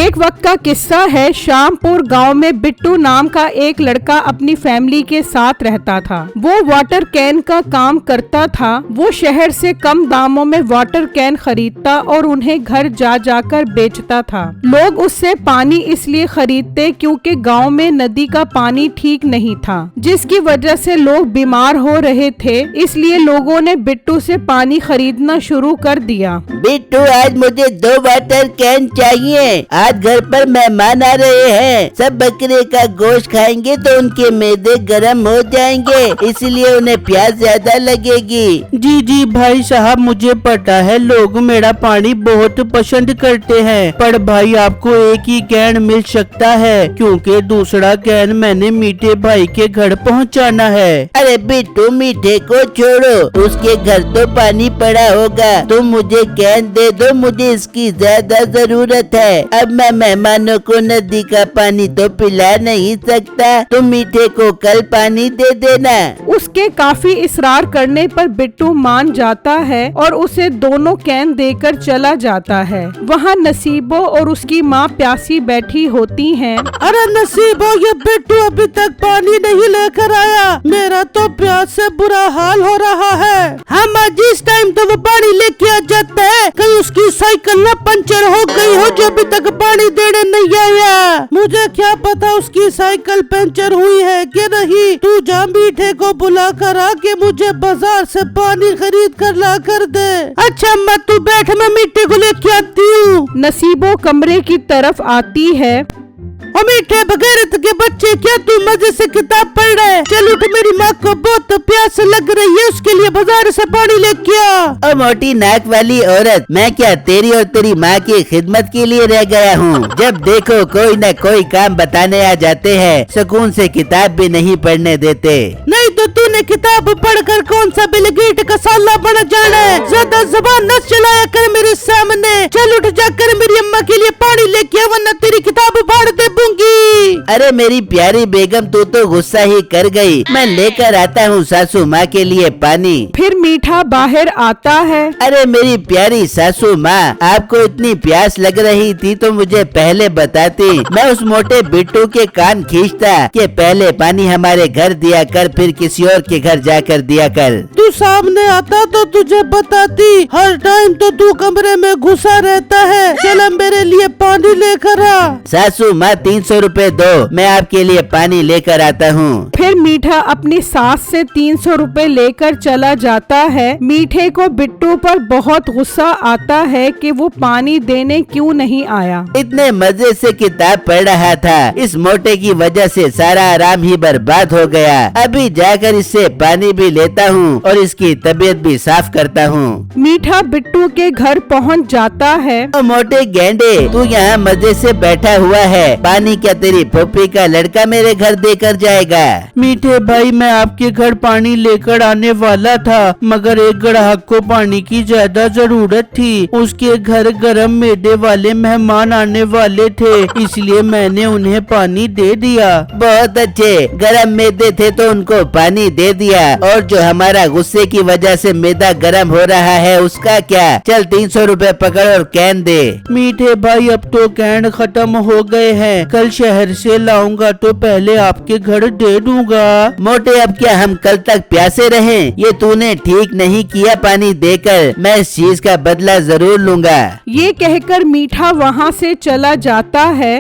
एक वक्त का किस्सा है। श्यामपुर गांव में बिट्टू नाम का एक लड़का अपनी फैमिली के साथ रहता था। वो वाटर कैन का काम करता था। वो शहर से कम दामों में वाटर कैन खरीदता और उन्हें घर जा जाकर बेचता था। लोग उससे पानी इसलिए खरीदते क्योंकि गांव में नदी का पानी ठीक नहीं था, जिसकी वजह से लोग बीमार हो रहे थे। इसलिए लोगों ने बिट्टू से पानी खरीदना शुरू कर दिया। बिट्टू, आज मुझे 2 वाटर कैन चाहिए। आज घर पर मेहमान आ रहे हैं। सब बकरे का गोश्त खाएंगे तो उनके मैदे गर्म हो जाएंगे, इसलिए उन्हें प्यास ज्यादा लगेगी। जी भाई साहब, मुझे पता है लोग मेरा पानी बहुत पसंद करते हैं, पर भाई आपको एक ही कैन मिल सकता है क्योंकि दूसरा कैन मैंने मीठे भाई के घर पहुंचाना है। अरे बिट्टू, मीठे को छोड़ो, उसके घर तो पानी पड़ा होगा। तुम मुझे कैन दे दो, मुझे इसकी ज्यादा जरूरत है। अब मैं मेहमानों को नदी का पानी तो पिला नहीं सकता। तुम मीठे को कल पानी दे देना। उसके काफी इसरार करने पर बिट्टू मान जाता है और उसे दोनों कैन देकर चला जाता है। वहाँ नसीबो और उसकी माँ प्यासी बैठी होती हैं। अरे नसीबो, ये बिट्टू अभी तक पानी नहीं लेकर आया। मेरा तो प्यास से बुरा हाल हो रहा है। हम जिस टाइम तो वो पानी लेके आ जाता है, कहीं उसकी साइकिल न पंचर हो गई हो जो अभी तक पानी देने नहीं आया। मुझे क्या पता उसकी साइकिल पंचर हुई है कि नहीं। तू जा मीठे को बुला कर आके मुझे बाजार से पानी खरीद कर ला कर दे। अच्छा अम्मा तू बैठ, मैं मीठे को लेके आती हूँ। नसीबो कमरे की तरफ आती है। ओ मीठे बगैरत के बच्चे, क्या तू मजे से किताब पढ़ रहा है? चल उठ, मेरी माँ को बहुत प्यास लग रही है, उसके लिए बाजार से पानी लेके आ। ओ मोटी नाक वाली औरत, मैं क्या तेरी और तेरी माँ की खिदमत के लिए रह गया हूँ? जब देखो कोई न कोई काम बताने आ जाते हैं, सुकून से किताब भी नहीं पढ़ने देते। नहीं तो तूने किताब पढ़कर कौन सा बिल गेट का साला बन जाना है? ज्यादा जुबान न चलाया कर मेरे सामने। चल उठ, जाकर मेरी अम्मा के लिए पानी लेके आ, वरना तेरी किताब फाड़ दे दूंगी। अरे मेरी प्यारी बेगम, तू तो गुस्सा ही कर गई। मैं लेकर आता हूँ सासू माँ के लिए पानी। फिर मीठा बाहर आता है। अरे मेरी प्यारी सासू माँ, आपको इतनी प्यास लग रही थी तो मुझे पहले बताती। मैं उस मोटे बिट्टू के कान खींचता कि पहले पानी हमारे घर दिया कर, फिर किसी और के घर जाकर दिया कर। तू सामने आता तो तुझे बताती। हर टाइम तो तू कमरे में घुसा रहता है। चल मेरे लिए पानी लेकर आ। सासू माँ 300 रुपए दो, मैं आपके लिए पानी लेकर आता हूँ। फिर मीठा अपनी सास से 300 रुपए लेकर चला जाता है। मीठे को बिट्टू पर बहुत गुस्सा आता है कि वो पानी देने क्यों नहीं आया। इतने मजे से किताब पढ़ रहा था, इस मोटे की वजह से सारा आराम ही बर्बाद हो गया। अभी जाकर इससे पानी भी लेता हूँ और इसकी तबीयत भी साफ करता हूँ। मीठा बिट्टू के घर पहुँच जाता है। ओ मोटे गेंडे, तू यहाँ मजे से बैठा हुआ है, पानी क्या तेरी पप्पी का लड़का मेरे घर देकर जाएगा? मीठे भाई, मैं आपके घर पानी लेकर आने वाला था, मगर एक ग्राहक को पानी की ज्यादा जरूरत थी। उसके घर गरम मैदे वाले मेहमान आने वाले थे, इसलिए मैंने उन्हें पानी दे दिया। बहुत अच्छे, गरम मैदे थे तो उनको पानी दे दिया। और जो हमारा गुस्से की वजह से मैदा गरम हो रहा है उसका क्या? चल 300 रुपए पकड़ और कैन दे। मीठे भाई, अब तो कैन खत्म हो गए हैं। कल शहर से लाऊंगा तो पहले आपके घर दे दूंगा। मोटे, अब क्या हम कल तक प्यासे रहें? ये तूने ठीक नहीं किया पानी देकर। मैं इस चीज का बदला जरूर लूंगा। ये कहकर मीठा वहाँ से चला जाता है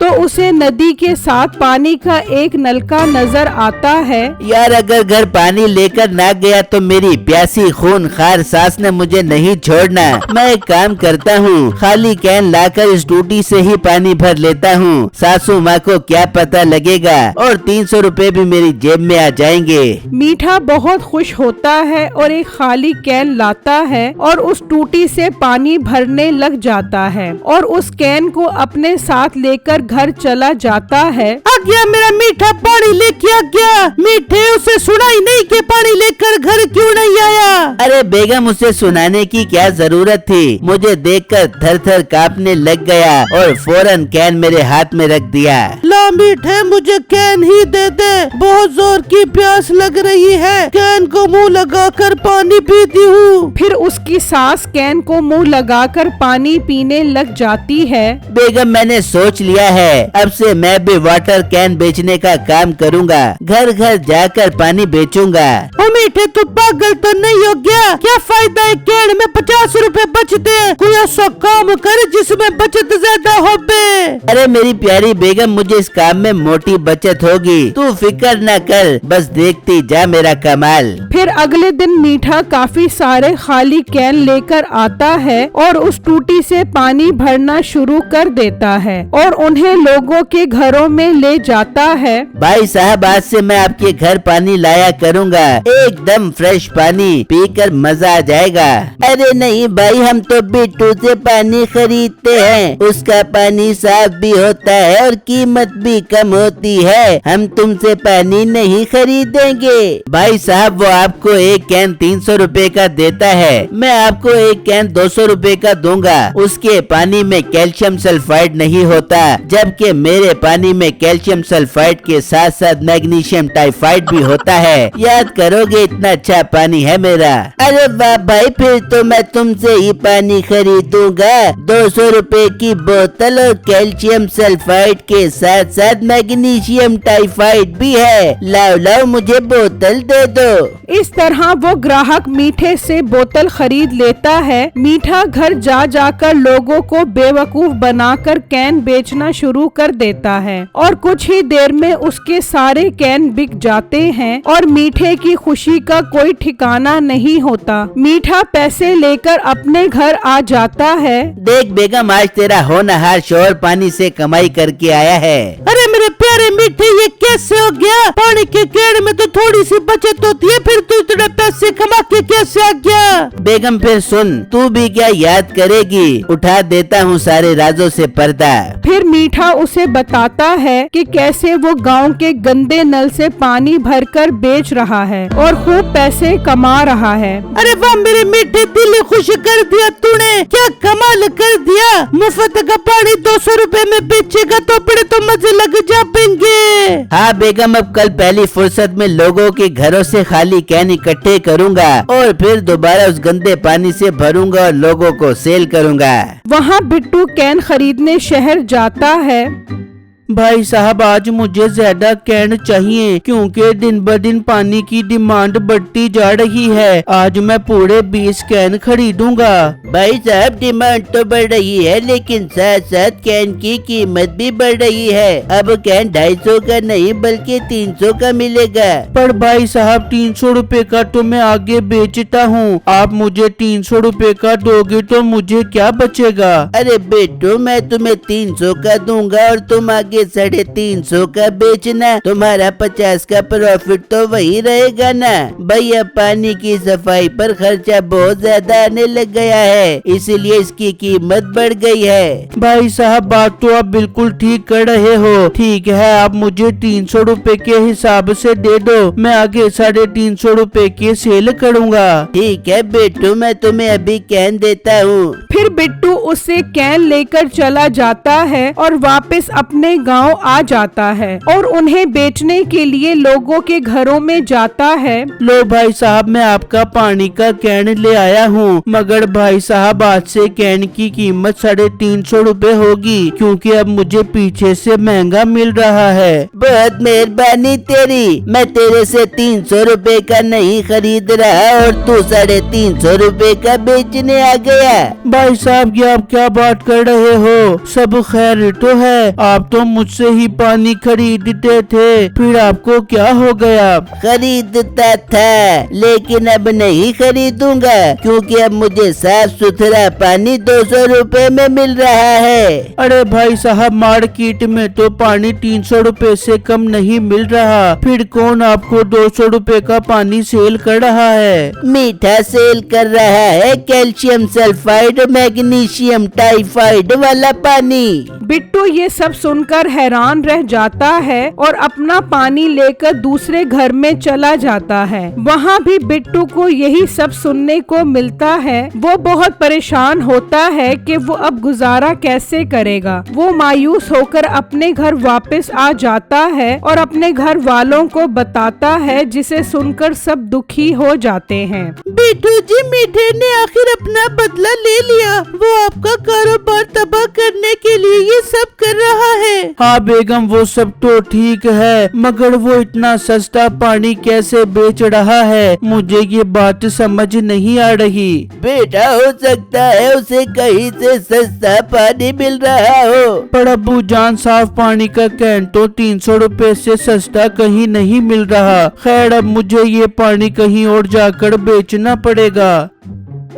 तो उसे नदी के साथ पानी का एक नलका नजर आता है। यार, अगर घर पानी लेकर ना गया तो मेरी प्यासी खूनखार सास ने मुझे नहीं छोड़ना। मैं एक काम करता हूँ, खाली कैन लाकर इस टूटी से ही पानी भर लेता हूँ। सासू माँ को क्या पता लगेगा और 300 रुपए भी मेरी जेब में आ जाएंगे। मीठा बहुत खुश होता है और एक खाली कैन लाता है और उस टूटी से पानी भरने लग जाता है और उस कैन को अपने साथ लेकर घर चला जाता है। गया, मेरा मीठा पानी लेके आ गया। मीठे उसे सुना ही नहीं कि पानी लेकर घर क्यों नहीं आया। अरे बेगम, उसे सुनाने की क्या जरूरत थी। मुझे देखकर थर थर कांपने लग गया और फौरन कैन मेरे हाथ में रख दिया। ला मीठे, मुझे कैन ही दे दे, बहुत जोर की प्यास लग रही है। कैन को मुंह लगाकर पानी पीती हूँ। फिर उसकी सास कैन को मुंह लगाकर पानी पीने लग जाती है। बेगम, मैंने सोच लिया है, अब से मैं भी वाटर कैन बेचने का काम करूँगा। घर घर जाकर पानी बेचूंगा। ओ मीठे, तू पागल तो नहीं हो गया? क्या फायदा है कैन में 50 रुपए बचते हैं? कोई ऐसा काम कर जिसमें बचत ज्यादा हो बे। अरे मेरी प्यारी बेगम, मुझे इस काम में मोटी बचत होगी, तू फिक्र न कर, बस देखती जा मेरा कमाल। फिर अगले दिन मीठा काफी सारे खाली कैन लेकर आता है और उस टूटी से पानी भरना शुरू कर देता है और उन्हें लोगों के घरों में ले जाता है। भाई साहब, आज से मैं आपके घर पानी लाया करूँगा, एकदम फ्रेश पानी, पीकर मजा आ जाएगा। अरे नहीं भाई, हम तो बिट्टू से पानी खरीदते हैं, उसका पानी साफ भी होता है और कीमत भी कम होती है। हम तुमसे पानी नहीं खरीदेंगे। भाई साहब, वो आपको एक कैन 300 रुपए का देता है, मैं आपको एक कैन 200 रुपए का दूंगा। उसके पानी में कैल्शियम सल्फाइड नहीं होता, जबकि मेरे पानी में कैल्शियम सल्फाइड के साथ साथ मैग्नीशियम टाइफाइड भी होता है। याद करोगे, इतना अच्छा पानी है मेरा। अरे वाह भाई, फिर तो मैं तुमसे ही पानी खरीदूंगा। 200 रुपए की बोतल और कैल्शियम सल्फाइड के साथ साथ मैग्नीशियम टाइफाइड भी है। लाओ लाओ, मुझे बोतल दे दो। इस तरह वो ग्राहक मीठे से बोतल खरीद लेता है। मीठा घर जा जाकर लोगों को बेवकूफ बनाकर कैन बेचना शुरू कर देता है और कुछ ही देर में उसके सारे कैन बिक जाते हैं और मीठे की खुशी का कोई ठिकाना नहीं होता। मीठा पैसे लेकर अपने घर आ जाता है। देख बेगम, आज तेरा होनहार शोहर पानी से कमाई करके आया है। अरे मेरे प्यारे मीठे, ये कैसे हो गया? पानी के कैन में तो थोड़ी सी बचत होती है, फिर तू इतने पैसे कमा के कैसे आ गया? बेगम फिर सुन, तू भी क्या याद करेगी, उठा देता हूँ सारे राजों से पर्दा। फिर मीठा उसे बताता है कि कैसे वो गांव के गंदे नल से पानी भरकर बेच रहा है और खूब पैसे कमा रहा है। अरे वाह मेरे मीठे, दिल खुश कर दिया तूने, क्या कमाल कर दिया। मुफ्त का पानी 200 रुपए में बेचेगा तो बड़े तो मजे लग जाएंगे। हाँ बेगम, अब कल पहली फुर्सत में लोगों के घरों से खाली कैन इकट्ठे करूँगा और फिर दोबारा उस गंदे पानी से भरूंगा और लोगों को सेल करूँगा। वहाँ बिट्टू कैन खरीदने शहर जाता है। भाई साहब, आज मुझे ज्यादा कैन चाहिए क्योंकि दिन ब दिन पानी की डिमांड बढ़ती जा रही है। आज मैं पूरे 20 कैन खरीदूंगा। भाई साहब, डिमांड तो बढ़ रही है, लेकिन साथ साथ कैन की कीमत भी बढ़ रही है। अब कैन 250 का नहीं बल्कि 300 का मिलेगा। पर भाई साहब, 300 रुपए का तो मैं आगे बेचता हूँ, आप मुझे 300 रुपए का दोगे तो मुझे क्या बचेगा? अरे बेटू, मैं तुम्हें 300 का दूंगा और तुम आगे 350 का बेचना, तुम्हारा 50 का प्रॉफिट तो वही रहेगा ना। भैया, पानी की सफाई पर खर्चा बहुत ज्यादा आने लग गया है, इसीलिए इसकी कीमत बढ़ गई है। भाई साहब, बात तो आप बिल्कुल ठीक कर रहे हो। ठीक है, आप मुझे 300 रुपए के हिसाब से दे दो, मैं आगे 350 रुपए की सेल करूँगा। ठीक है बेटू, मैं तुम्हें अभी कैन देता हूँ। फिर बिट्टू उससे कैन लेकर चला जाता है और वापस अपने गांव आ जाता है और उन्हें बेचने के लिए लोगों के घरों में जाता है। लो भाई साहब, मैं आपका पानी का कैन ले आया हूँ, मगर भाई साहब आज से कैन की कीमत 350 रुपए होगी क्योंकि अब मुझे पीछे से महंगा मिल रहा है। बहुत मेहरबानी तेरी, मैं तेरे से 300 रुपए का नहीं खरीद रहा और तू 350 रुपए का बेचने आ गया। भाई साहब, ये आप क्या बात कर रहे हो? सब खैर तो है, आप तो मुझसे ही पानी खरीदते थे, फिर आपको क्या हो गया? खरीदता था, लेकिन अब नहीं खरीदूंगा क्योंकि अब मुझे साफ सुथरा पानी 200 रुपए में मिल रहा है। अरे भाई साहब, मार्केट में तो पानी 300 रुपए से कम नहीं मिल रहा, फिर कौन आपको 200 रुपए का पानी सेल कर रहा है? मीठा सेल कर रहा है कैल्शियम सल्फाइड मैग्नीशियम टाइफाइड वाला पानी। बिट्टू ये सब सुनकर सुनकर हैरान रह जाता है और अपना पानी लेकर दूसरे घर में चला जाता है। वहाँ भी बिट्टू को यही सब सुनने को मिलता है। वो बहुत परेशान होता है कि वो अब गुजारा कैसे करेगा। वो मायूस होकर अपने घर वापस आ जाता है और अपने घर वालों को बताता है, जिसे सुनकर सब दुखी हो जाते हैं। बिट्टू जी, मीठे ने आखिर अपना बदला ले लिया। वो आपका कारोबार तबाह करने के लिए ये सब कर रहा है। हाँ बेगम, वो सब तो ठीक है, मगर वो इतना सस्ता पानी कैसे बेच रहा है, मुझे ये बात समझ नहीं आ रही। बेटा, हो सकता है उसे कहीं से सस्ता पानी मिल रहा हो। पर अब्बू जान, साफ पानी का कैन तो 300 रुपए से सस्ता कहीं नहीं मिल रहा। खैर, अब मुझे ये पानी कहीं और जाकर बेचना पड़ेगा।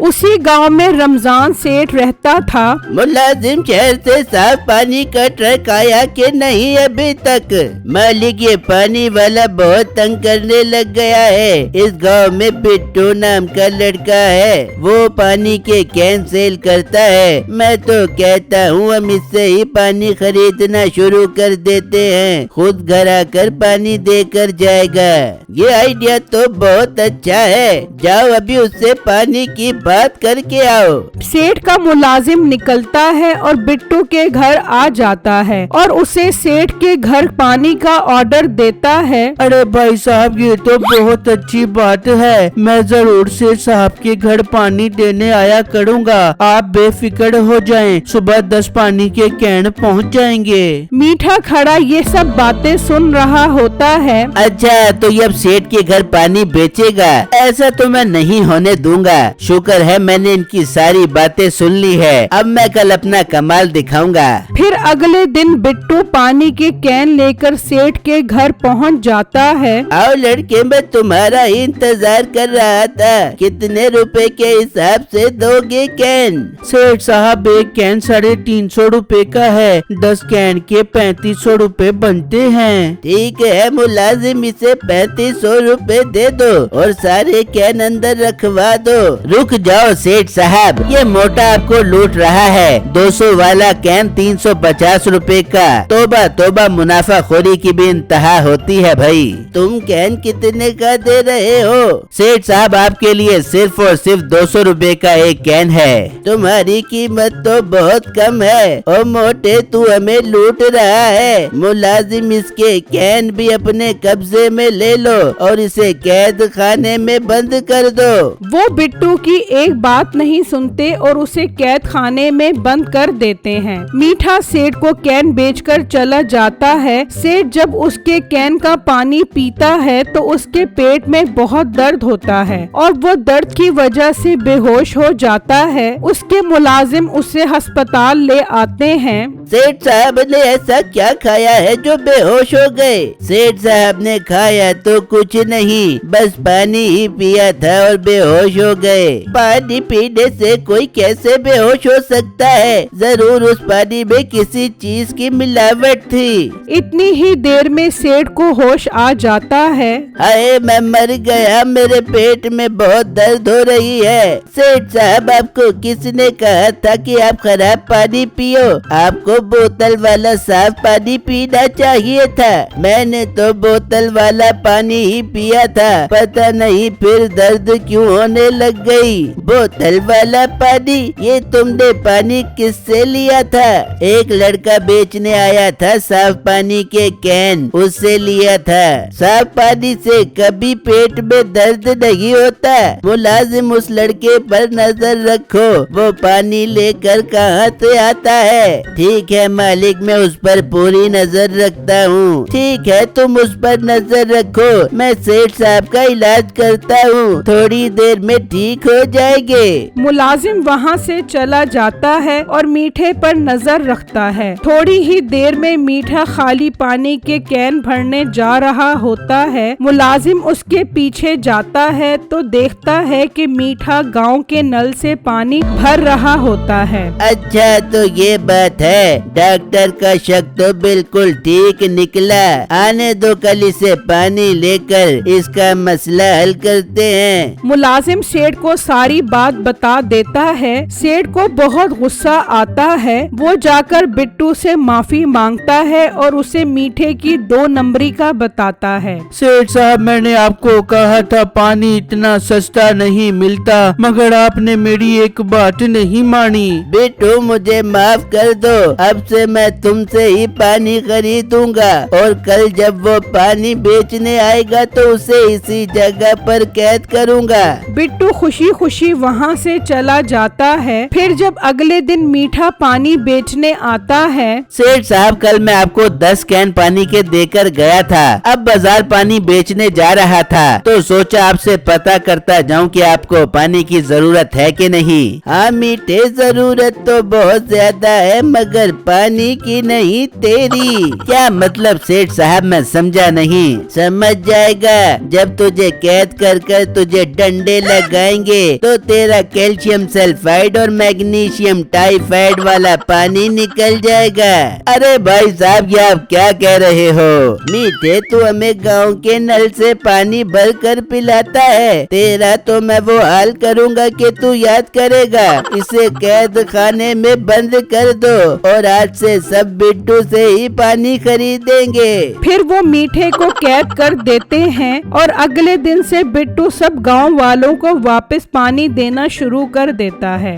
उसी गांव में रमजान सेठ रहता था। मुलाजिम शहर से साफ पानी का ट्रक आया कि नहीं अभी तक? मालिक, ये पानी वाला बहुत तंग करने लग गया है। इस गांव में बिट्टू नाम का लड़का है, वो पानी के कैन सेल करता है। मैं तो कहता हूँ हम इससे ही पानी खरीदना शुरू कर देते हैं, खुद घर आकर पानी देकर जाएगा। ये आइडिया तो बहुत अच्छा है। जाओ अभी उससे पानी की बात करके आओ। सेठ का मुलाजिम निकलता है और बिट्टू के घर आ जाता है और उसे सेठ के घर पानी का ऑर्डर देता है। अरे भाई साहब, ये तो बहुत अच्छी बात है। मैं जरूर सेठ साहब के घर पानी देने आया करूँगा। आप बेफिक्र हो जाएं, सुबह 10 पानी के कैन पहुँच जाएंगे। मीठा खड़ा ये सब बातें सुन रहा होता है। अच्छा, तो ये अब सेठ के घर पानी बेचेगा? ऐसा तो मैं नहीं होने दूंगा। शुक्र है मैंने इनकी सारी बातें सुन ली है। अब मैं कल अपना कमाल दिखाऊंगा। फिर अगले दिन बिट्टू पानी के कैन लेकर सेठ के घर पहुंच जाता है। आओ लड़के, मैं तुम्हारा ही इंतजार कर रहा था। कितने रुपए के हिसाब से दोगे कैन? सेठ साहब, एक कैन 350 रुपए का है। 10 कैन के 3500 रुपए बनते हैं। ठीक है मुलाजिम, इसे 3500 रुपए दे दो और सारे कैन अंदर रखवा दो। रुक जाओ सेठ साहब, ये मोटा आपको लूट रहा है। 200 वाला कैन 350 रुपए का। तोबा तोबा, मुनाफाखोरी की भी इंतहा होती है भाई। तुम कैन कितने का दे रहे हो? सेठ साहब, आपके लिए सिर्फ और सिर्फ 200 रुपए का एक कैन है। तुम्हारी कीमत तो बहुत कम है। ओ मोटे, तू हमें लूट रहा है। मुलाजिम, इसके कैन भी अपने कब्जे में ले लो और इसे कैद खाने में बंद कर दो। वो बिट्टू की एक बात नहीं सुनते और उसे कैद खाने में बंद कर देते हैं। मीठा सेठ को कैन बेचकर चला जाता है। सेठ जब उसके कैन का पानी पीता है तो उसके पेट में बहुत दर्द होता है और वो दर्द की वजह से बेहोश हो जाता है। उसके मुलाजिम उसे अस्पताल ले आते हैं। सेठ साहब ने ऐसा क्या खाया है जो बेहोश हो गए? सेठ साहब ने खाया तो कुछ नहीं, बस पानी ही पिया था और बेहोश हो गए। पानी पीने से कोई कैसे बेहोश हो सकता है? जरूर उस पानी में किसी चीज की मिलावट थी। इतनी ही देर में सेठ को होश आ जाता है। हाय, मैं मर गया, मेरे पेट में बहुत दर्द हो रही है। सेठ साहब, आपको किसने कहा था कि आप खराब पानी पियो? आपको बोतल वाला साफ पानी पीना चाहिए था। मैंने तो बोतल वाला पानी ही पिया था, पता नहीं फिर दर्द क्यों होने लग गई। बोतल वाला पानी? ये तुमने पानी किससे लिया था? एक लड़का बेचने आया था साफ पानी के कैन, उससे लिया था। साफ पानी से कभी पेट में दर्द नहीं होता। मुलाजिम, उस लड़के पर नजर रखो, वो पानी लेकर कहाँ से आता है। ठीक है मालिक, मैं उस पर पूरी नजर रखता हूँ। ठीक है, तुम उस पर नजर रखो, मैं सेठ साहब का इलाज करता हूँ, थोड़ी देर में ठीक हो जाएंगे। मुलाजिम वहाँ से चला जाता है और मीठे पर नजर रखता है। थोड़ी ही देर में मीठा खाली पानी के कैन भरने जा रहा होता है। मुलाजिम उसके पीछे जाता है तो देखता है कि मीठा गांव के नल से पानी भर रहा होता है। अच्छा, तो ये बात है। डॉक्टर का शक तो बिल्कुल ठीक निकला। आने दो, कल इसे पानी लेकर इसका मसला हल करते हैं। मुलाजिम सेठ को सारी सारी बात बता देता है। सेठ को बहुत गुस्सा आता है। वो जाकर बिट्टू से माफी मांगता है और उसे मीठे की 2 नंबरी का बताता है। सेठ साहब, मैंने आपको कहा था पानी इतना सस्ता नहीं मिलता, मगर आपने मेरी एक बात नहीं मानी। बिट्टू मुझे माफ कर दो, अब से मैं तुमसे ही पानी खरीदूंगा और कल जब वो पानी बेचने आएगा तो उसे इसी जगह पर कैद करूंगा। बिट्टू खुशी खुशी वहाँ से चला जाता है। फिर जब अगले दिन मीठा पानी बेचने आता है। सेठ साहब, कल मैं आपको 10 कैन पानी के देकर गया था। अब बाजार पानी बेचने जा रहा था तो सोचा आपसे पता करता जाऊं कि आपको पानी की जरूरत है कि नहीं। हाँ मीठे, जरूरत तो बहुत ज्यादा है मगर पानी की नहीं तेरी। क्या मतलब सेठ साहब, मैं समझा नहीं। समझ जाएगा, जब तुझे कैद कर कर तुझे डंडे लगाएंगे तो तेरा कैल्शियम सल्फाइड और मैग्नीशियम टाइफाइड वाला पानी निकल जाएगा। अरे भाई साहब, ये आप क्या कह रहे हो? मीठे, तू हमें गांव के नल से पानी भर कर पिलाता है। तेरा तो मैं वो हाल करूंगा कि तू याद करेगा। इसे कैद खाने में बंद कर दो और आज से सब बिट्टू से ही पानी खरीदेंगे। फिर वो मीठे को कैद कर देते हैं और अगले दिन से बिट्टू सब गांव वालों को वापस पानी देना शुरू कर देता है।